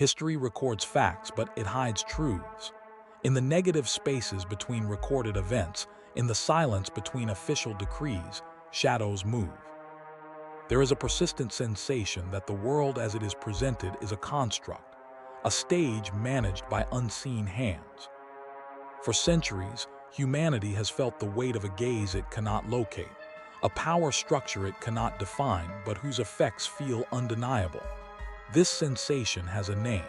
History records facts, but it hides truths. In the negative spaces between recorded events, in the silence between official decrees, shadows move. There is a persistent sensation that the world as it is presented is a construct, a stage managed by unseen hands. For centuries, humanity has felt the weight of a gaze it cannot locate, a power structure it cannot define but whose effects feel undeniable. This sensation has a name.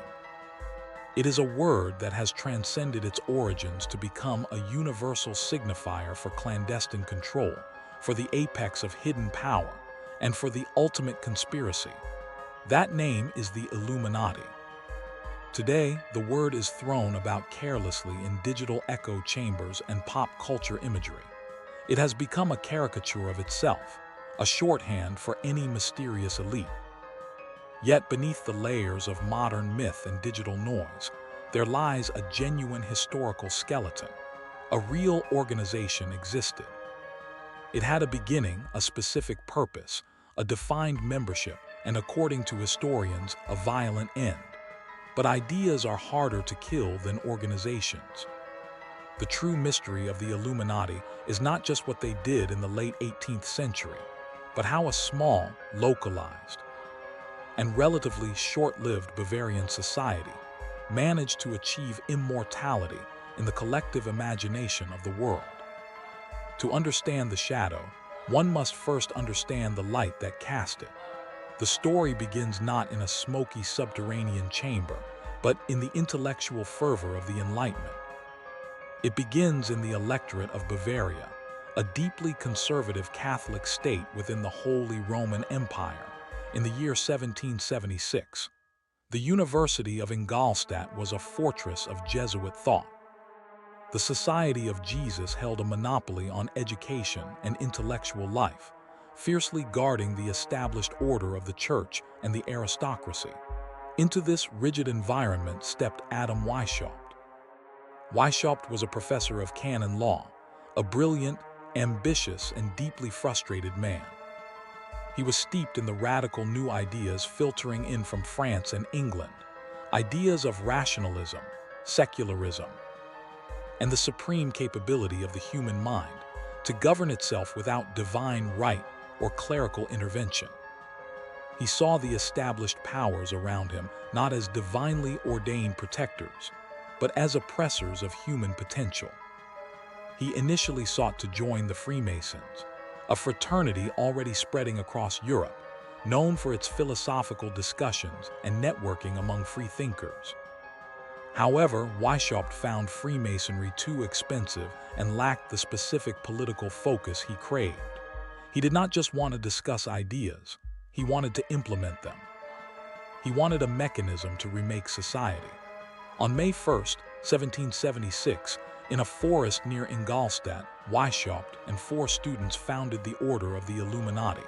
It is a word that has transcended its origins to become a universal signifier for clandestine control, for the apex of hidden power, and for the ultimate conspiracy. That name is the Illuminati. Today, the word is thrown about carelessly in digital echo chambers and pop culture imagery. It has become a caricature of itself, a shorthand for any mysterious elite. Yet beneath the layers of modern myth and digital noise, there lies a genuine historical skeleton. A real organization existed. It had a beginning, a specific purpose, a defined membership, and according to historians, a violent end. But ideas are harder to kill than organizations. The true mystery of the Illuminati is not just what they did in the late 18th century, but how a small, localized, and relatively short-lived Bavarian society managed to achieve immortality in the collective imagination of the world. To understand the shadow, one must first understand the light that cast it. The story begins not in a smoky subterranean chamber, but in the intellectual fervor of the Enlightenment. It begins in the electorate of Bavaria, a deeply conservative Catholic state within the Holy Roman Empire, in the year 1776. The University of Ingolstadt was a fortress of Jesuit thought. The Society of Jesus held a monopoly on education and intellectual life, fiercely guarding the established order of the church and the aristocracy. Into this rigid environment stepped Adam Weishaupt. Weishaupt was a professor of canon law, a brilliant, ambitious, and deeply frustrated man. He was steeped in the radical new ideas filtering in from France and England, ideas of rationalism, secularism, and the supreme capability of the human mind to govern itself without divine right or clerical intervention. He saw the established powers around him not as divinely ordained protectors, but as oppressors of human potential. He initially sought to join the Freemasons, a fraternity already spreading across Europe, known for its philosophical discussions and networking among free thinkers. However, Weishaupt found Freemasonry too expensive and lacked the specific political focus he craved. He did not just want to discuss ideas, he wanted to implement them. He wanted a mechanism to remake society. On May 1st, 1776, in a forest near Ingolstadt, Weishaupt and 4 students founded the Order of the Illuminati.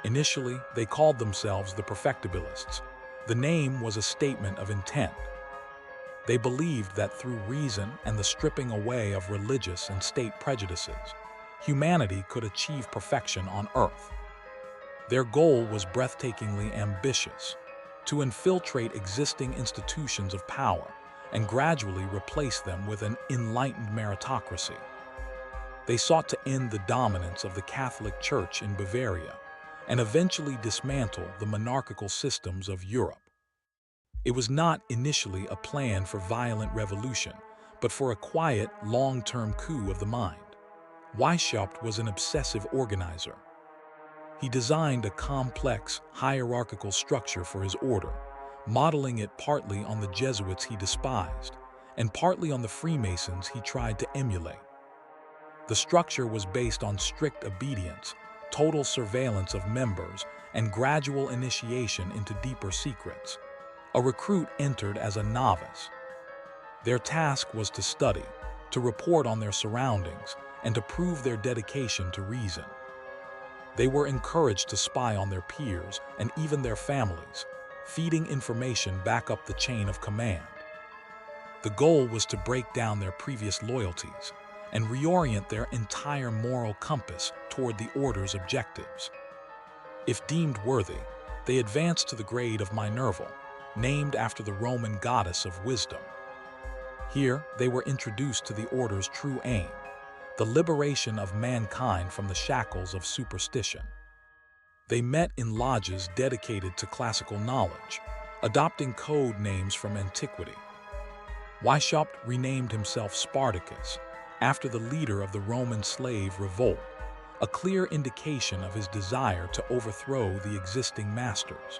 Initially, they called themselves the Perfectibilists. The name was a statement of intent. They believed that through reason and the stripping away of religious and state prejudices, humanity could achieve perfection on Earth. Their goal was breathtakingly ambitious: to infiltrate existing institutions of power and gradually replace them with an enlightened meritocracy. They sought to end the dominance of the Catholic Church in Bavaria and eventually dismantle the monarchical systems of Europe. It was not initially a plan for violent revolution, but for a quiet, long-term coup of the mind. Weishaupt was an obsessive organizer. He designed a complex, hierarchical structure for his order, modeling it partly on the Jesuits he despised, and partly on the Freemasons he tried to emulate. The structure was based on strict obedience, total surveillance of members, and gradual initiation into deeper secrets. A recruit entered as a novice. Their task was to study, to report on their surroundings, and to prove their dedication to reason. They were encouraged to spy on their peers and even their families, feeding information back up the chain of command. The goal was to break down their previous loyalties and reorient their entire moral compass toward the Order's objectives. If deemed worthy, they advanced to the grade of Minerval, named after the Roman goddess of wisdom. Here, they were introduced to the order's true aim, the liberation of mankind from the shackles of superstition. They met in lodges dedicated to classical knowledge, adopting code names from antiquity. Weishaupt renamed himself Spartacus, after the leader of the Roman slave revolt, a clear indication of his desire to overthrow the existing masters.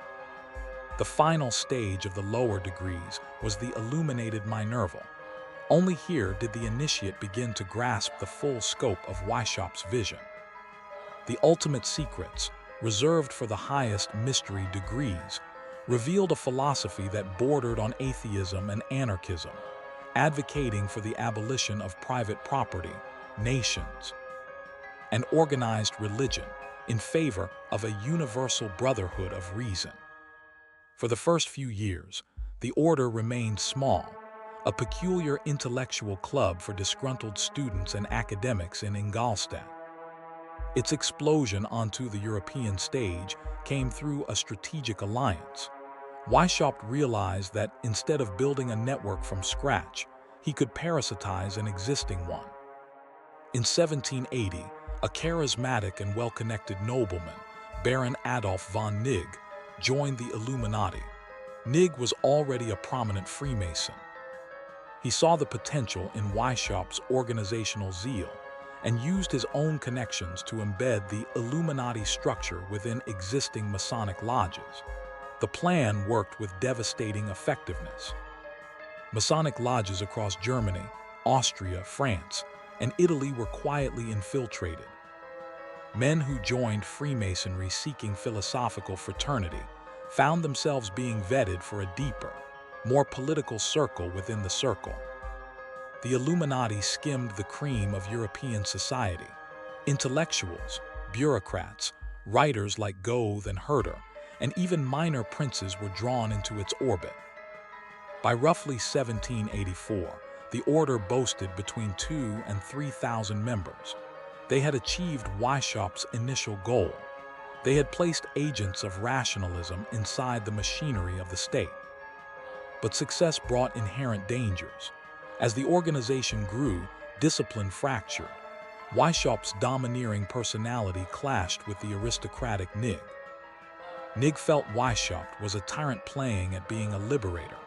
The final stage of the lower degrees was the illuminated Minerval. Only here did the initiate begin to grasp the full scope of Weishaupt's vision. The ultimate secrets, reserved for the highest mystery degrees, revealed a philosophy that bordered on atheism and anarchism, advocating for the abolition of private property, nations, and organized religion in favor of a universal brotherhood of reason. For the first few years, the order remained small, a peculiar intellectual club for disgruntled students and academics in Ingolstadt. Its explosion onto the European stage came through a strategic alliance. Weishaupt realized that instead of building a network from scratch, he could parasitize an existing one. In 1780, a charismatic and well-connected nobleman, Baron Adolf von Knigge, joined the Illuminati. Knigge was already a prominent Freemason. He saw the potential in Weishaupt's organizational zeal and used his own connections to embed the Illuminati structure within existing Masonic lodges. The plan worked with devastating effectiveness. Masonic lodges across Germany, Austria, France, and Italy were quietly infiltrated. Men who joined Freemasonry seeking philosophical fraternity found themselves being vetted for a deeper, more political circle within the circle. The Illuminati skimmed the cream of European society. Intellectuals, bureaucrats, writers like Goethe and Herder, and even minor princes were drawn into its orbit. By roughly 1784, the order boasted between 2,000 and 3,000 members. They had achieved Weishaupt's initial goal. They had placed agents of rationalism inside the machinery of the state. But success brought inherent dangers. As the organization grew, discipline fractured. Weishaupt's domineering personality clashed with the aristocratic Knigge. Knigge felt Weishaupt was a tyrant playing at being a liberator,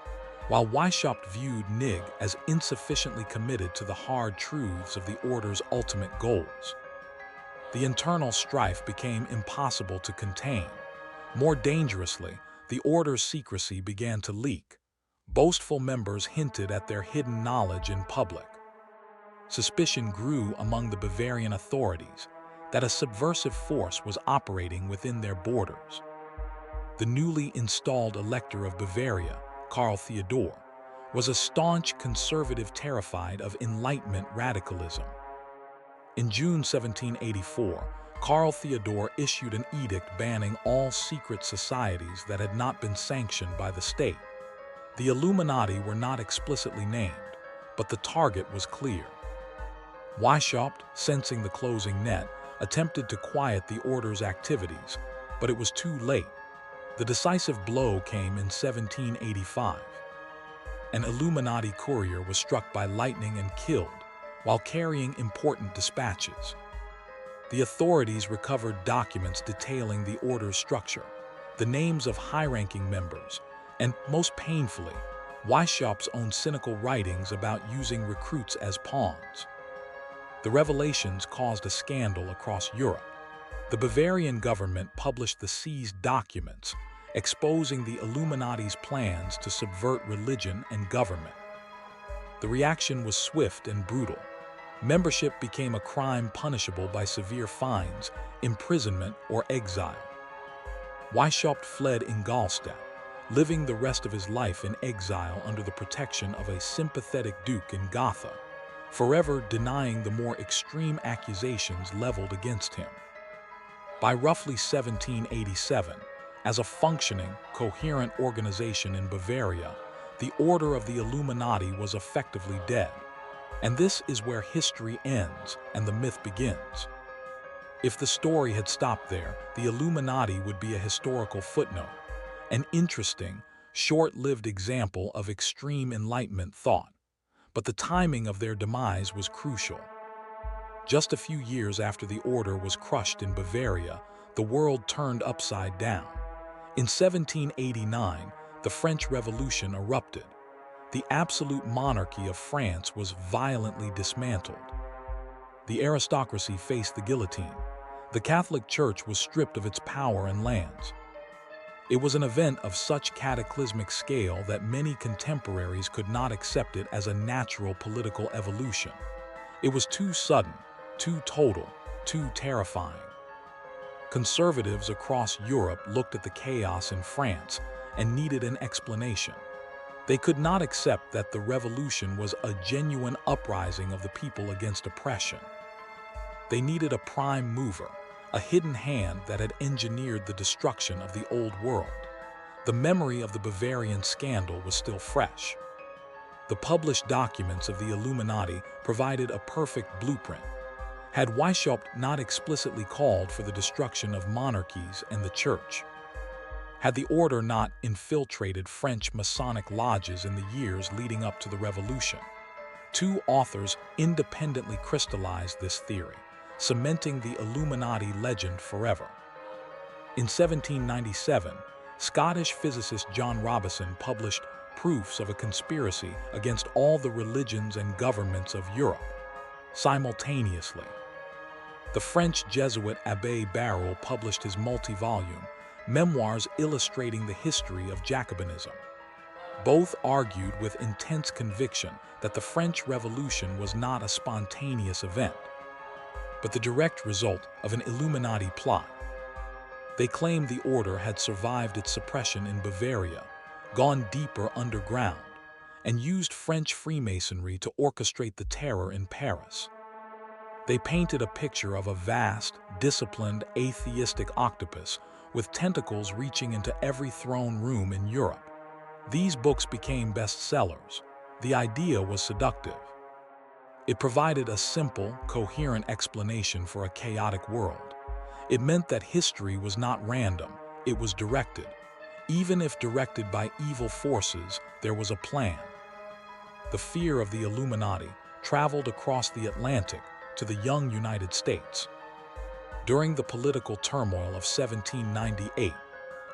while Weishaupt viewed Knigge as insufficiently committed to the hard truths of the order's ultimate goals. The internal strife became impossible to contain. More dangerously, the order's secrecy began to leak. Boastful members hinted at their hidden knowledge in public. Suspicion grew among the Bavarian authorities that a subversive force was operating within their borders. The newly installed Elector of Bavaria, Karl Theodor, was a staunch conservative terrified of Enlightenment radicalism. In June 1784, Karl Theodor issued an edict banning all secret societies that had not been sanctioned by the state. The Illuminati were not explicitly named, but the target was clear. Weishaupt, sensing the closing net, attempted to quiet the order's activities, but it was too late. The decisive blow came in 1785. An Illuminati courier was struck by lightning and killed while carrying important dispatches. The authorities recovered documents detailing the order's structure, the names of high-ranking members, and, most painfully, Weishaupt's own cynical writings about using recruits as pawns. The revelations caused a scandal across Europe. The Bavarian government published the seized documents, exposing the Illuminati's plans to subvert religion and government. The reaction was swift and brutal. Membership became a crime punishable by severe fines, imprisonment, or exile. Weishaupt fled Ingolstadt, living the rest of his life in exile under the protection of a sympathetic duke in Gotha, forever denying the more extreme accusations leveled against him. By roughly 1787, as a functioning, coherent organization in Bavaria, the Order of the Illuminati was effectively dead. And this is where history ends and the myth begins. If the story had stopped there, the Illuminati would be a historical footnote, an interesting, short-lived example of extreme Enlightenment thought, but the timing of their demise was crucial. Just a few years after the order was crushed in Bavaria, the world turned upside down. In 1789, the French Revolution erupted. The absolute monarchy of France was violently dismantled. The aristocracy faced the guillotine. The Catholic Church was stripped of its power and lands. It was an event of such cataclysmic scale that many contemporaries could not accept it as a natural political evolution. It was too sudden, too total, too terrifying. Conservatives across Europe looked at the chaos in France and needed an explanation. They could not accept that the revolution was a genuine uprising of the people against oppression. They needed a prime mover, a hidden hand that had engineered the destruction of the old world. The memory of the Bavarian scandal was still fresh. The published documents of the Illuminati provided a perfect blueprint. Had Weishaupt not explicitly called for the destruction of monarchies and the church? Had the order not infiltrated French Masonic lodges in the years leading up to the revolution? Two authors independently crystallized this theory, cementing the Illuminati legend forever. In 1797, Scottish physicist John Robison published proofs of a conspiracy against all the religions and governments of Europe. Simultaneously, the French Jesuit Abbé Barreau published his multi-volume memoirs illustrating the history of Jacobinism. Both argued with intense conviction that the French Revolution was not a spontaneous event, but the direct result of an Illuminati plot. They claimed the order had survived its suppression in Bavaria, gone deeper underground, and used French Freemasonry to orchestrate the terror in Paris. They painted a picture of a vast, disciplined, atheistic octopus with tentacles reaching into every throne room in Europe. These books became bestsellers. The idea was seductive. It provided a simple, coherent explanation for a chaotic world. It meant that history was not random, it was directed. Even if directed by evil forces, there was a plan. The fear of the Illuminati traveled across the Atlantic to the young United States. During the political turmoil of 1798,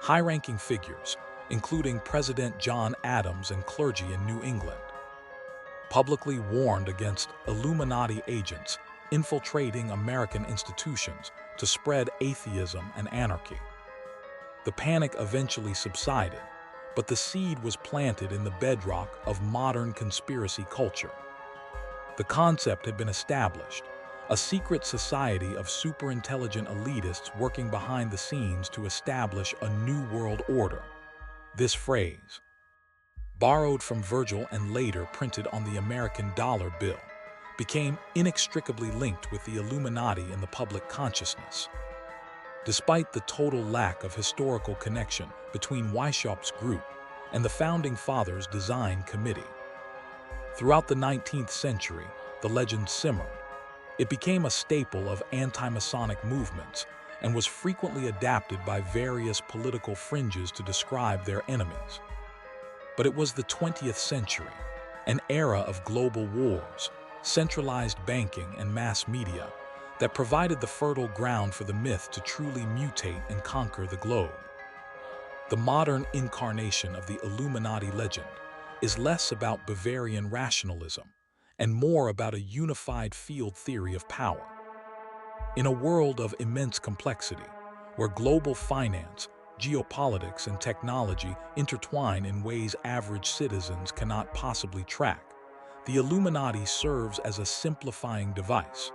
high-ranking figures, including President John Adams and clergy in New England, publicly warned against Illuminati agents infiltrating American institutions to spread atheism and anarchy. The panic eventually subsided, but the seed was planted in the bedrock of modern conspiracy culture. The concept had been established, a secret society of superintelligent elitists working behind the scenes to establish a new world order. This phrase, borrowed from Virgil and later printed on the American dollar bill, became inextricably linked with the Illuminati in the public consciousness. Despite the total lack of historical connection between Weishaupt's group and the Founding Fathers' design committee, throughout the 19th century, the legend simmered. It became a staple of anti-Masonic movements and was frequently adapted by various political fringes to describe their enemies. But it was the 20th century, an era of global wars, centralized banking, and mass media, that provided the fertile ground for the myth to truly mutate and conquer the globe. The modern incarnation of the Illuminati legend is less about Bavarian rationalism and more about a unified field theory of power. In a world of immense complexity, where global finance, geopolitics, and technology intertwine in ways average citizens cannot possibly track, the Illuminati serves as a simplifying device.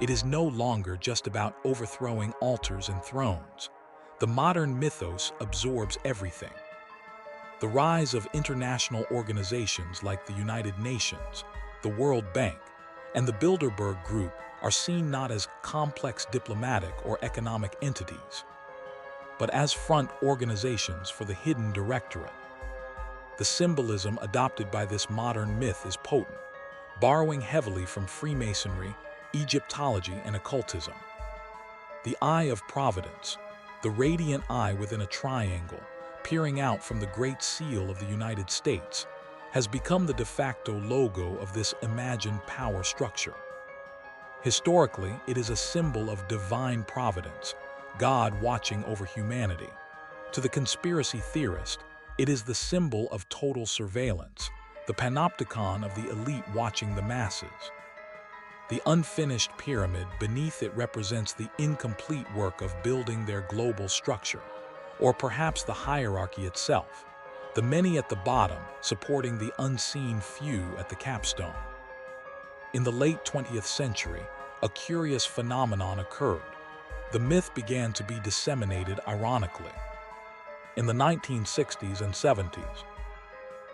It is no longer just about overthrowing altars and thrones. The modern mythos absorbs everything. The rise of international organizations like the United Nations, the World Bank, and the Bilderberg Group are seen not as complex diplomatic or economic entities, but as front organizations for the hidden directorate. The symbolism adopted by this modern myth is potent, borrowing heavily from Freemasonry, Egyptology, and occultism. The Eye of Providence, the radiant eye within a triangle, peering out from the Great Seal of the United States, has become the de facto logo of this imagined power structure. Historically, it is a symbol of divine providence, God watching over humanity. To the conspiracy theorist, it is the symbol of total surveillance, the panopticon of the elite watching the masses. The unfinished pyramid beneath it represents the incomplete work of building their global structure, or perhaps the hierarchy itself, the many at the bottom supporting the unseen few at the capstone. In the late 20th century, a curious phenomenon occurred. The myth began to be disseminated ironically. In the 1960s and 70s,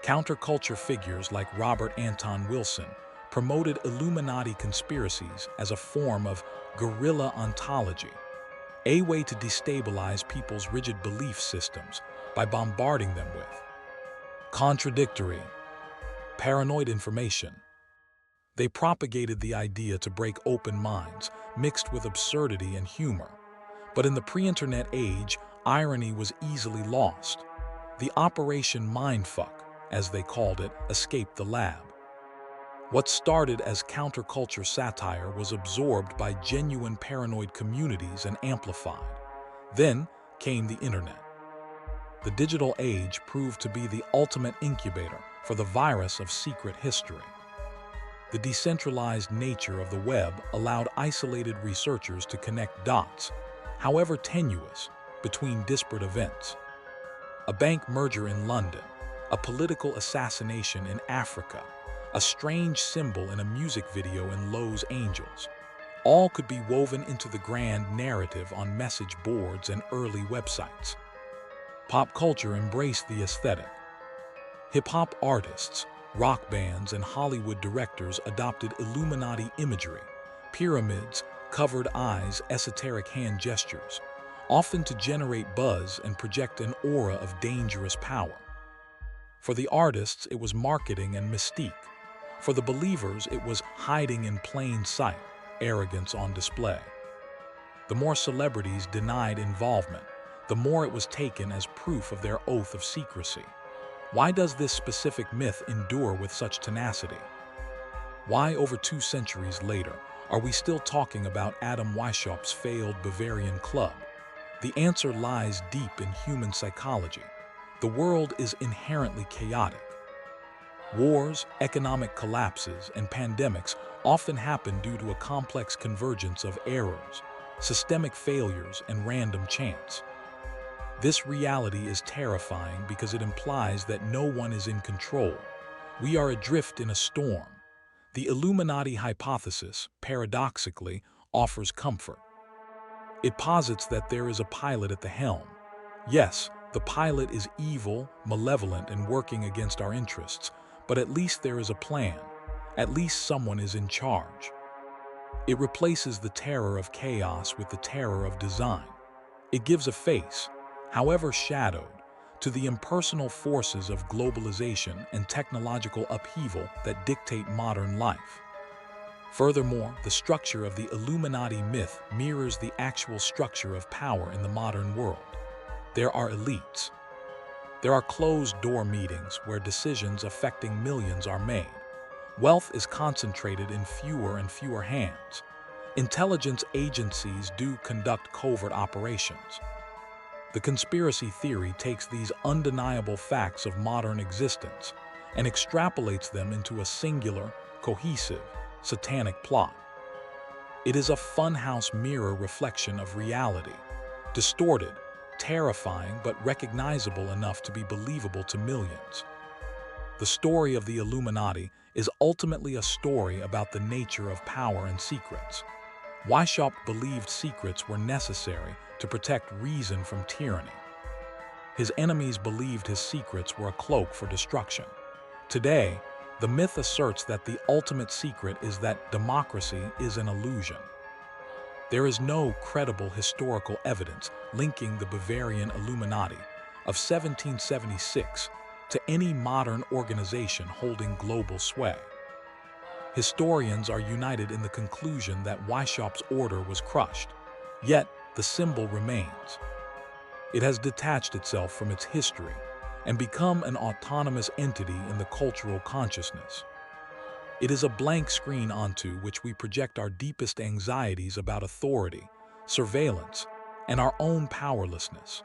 counterculture figures like Robert Anton Wilson promoted Illuminati conspiracies as a form of guerrilla ontology, a way to destabilize people's rigid belief systems by bombarding them with contradictory, paranoid information. They propagated the idea to break open minds, mixed with absurdity and humor. But in the pre-internet age, irony was easily lost. The Operation Mindfuck, as they called it, escaped the lab. What started as counterculture satire was absorbed by genuine paranoid communities and amplified. Then came the internet. The digital age proved to be the ultimate incubator for the virus of secret history. The decentralized nature of the web allowed isolated researchers to connect dots, however tenuous, between disparate events. A bank merger in London, a political assassination in Africa, a strange symbol in a music video in Los Angeles. All could be woven into the grand narrative on message boards and early websites. Pop culture embraced the aesthetic. Hip-hop artists, rock bands, and Hollywood directors adopted Illuminati imagery, pyramids, covered eyes, esoteric hand gestures, often to generate buzz and project an aura of dangerous power. For the artists, it was marketing and mystique. For the believers, it was hiding in plain sight, arrogance on display. The more celebrities denied involvement, the more it was taken as proof of their oath of secrecy. Why does this specific myth endure with such tenacity? Why, over 2 centuries later, are we still talking about Adam Weishaupt's failed Bavarian club? The answer lies deep in human psychology. The world is inherently chaotic. Wars, economic collapses, and pandemics often happen due to a complex convergence of errors, systemic failures, and random chance. This reality is terrifying because it implies that no one is in control. We are adrift in a storm. The Illuminati hypothesis, paradoxically, offers comfort. It posits that there is a pilot at the helm. Yes, the pilot is evil, malevolent, and working against our interests, but at least there is a plan. At least someone is in charge. It replaces the terror of chaos with the terror of design. It gives a face, however shadowed, to the impersonal forces of globalization and technological upheaval that dictate modern life. Furthermore, the structure of the Illuminati myth mirrors the actual structure of power in the modern world. There are elites. There are closed-door meetings where decisions affecting millions are made. Wealth is concentrated in fewer and fewer hands. Intelligence agencies do conduct covert operations. The conspiracy theory takes these undeniable facts of modern existence and extrapolates them into a singular, cohesive, satanic plot. It is a funhouse mirror reflection of reality, distorted, terrifying, but recognizable enough to be believable to millions. The story of the Illuminati is ultimately a story about the nature of power and secrets. Weishaupt believed secrets were necessary to protect reason from tyranny. His enemies believed his secrets were a cloak for destruction. Today, the myth asserts that the ultimate secret is that democracy is an illusion. There is no credible historical evidence linking the Bavarian Illuminati of 1776 to any modern organization holding global sway. Historians are united in the conclusion that Weishaupt's order was crushed, yet the symbol remains. It has detached itself from its history and become an autonomous entity in the cultural consciousness. It is a blank screen onto which we project our deepest anxieties about authority, surveillance, and our own powerlessness.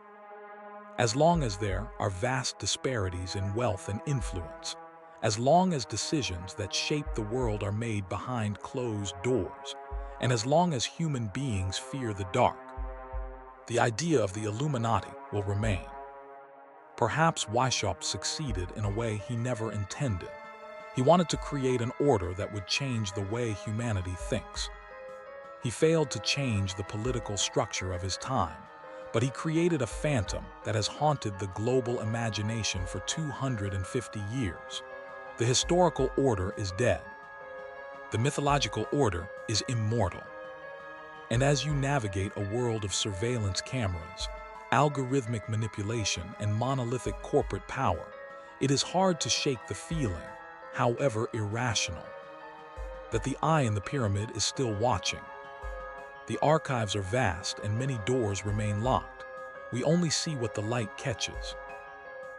As long as there are vast disparities in wealth and influence, as long as decisions that shape the world are made behind closed doors, and as long as human beings fear the dark, the idea of the Illuminati will remain. Perhaps Weishaupt succeeded in a way he never intended. He wanted to create an order that would change the way humanity thinks. He failed to change the political structure of his time, but he created a phantom that has haunted the global imagination for 250 years. The historical order is dead. The mythological order is immortal. And as you navigate a world of surveillance cameras, algorithmic manipulation, and monolithic corporate power, it is hard to shake the feeling, however irrational, that the eye in the pyramid is still watching. The archives are vast and many doors remain locked. We only see what the light catches.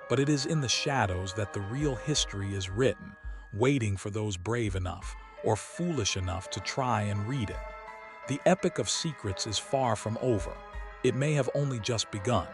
But it is in the shadows that the real history is written, waiting for those brave enough or foolish enough to try and read it. The epic of secrets is far from over. It may have only just begun.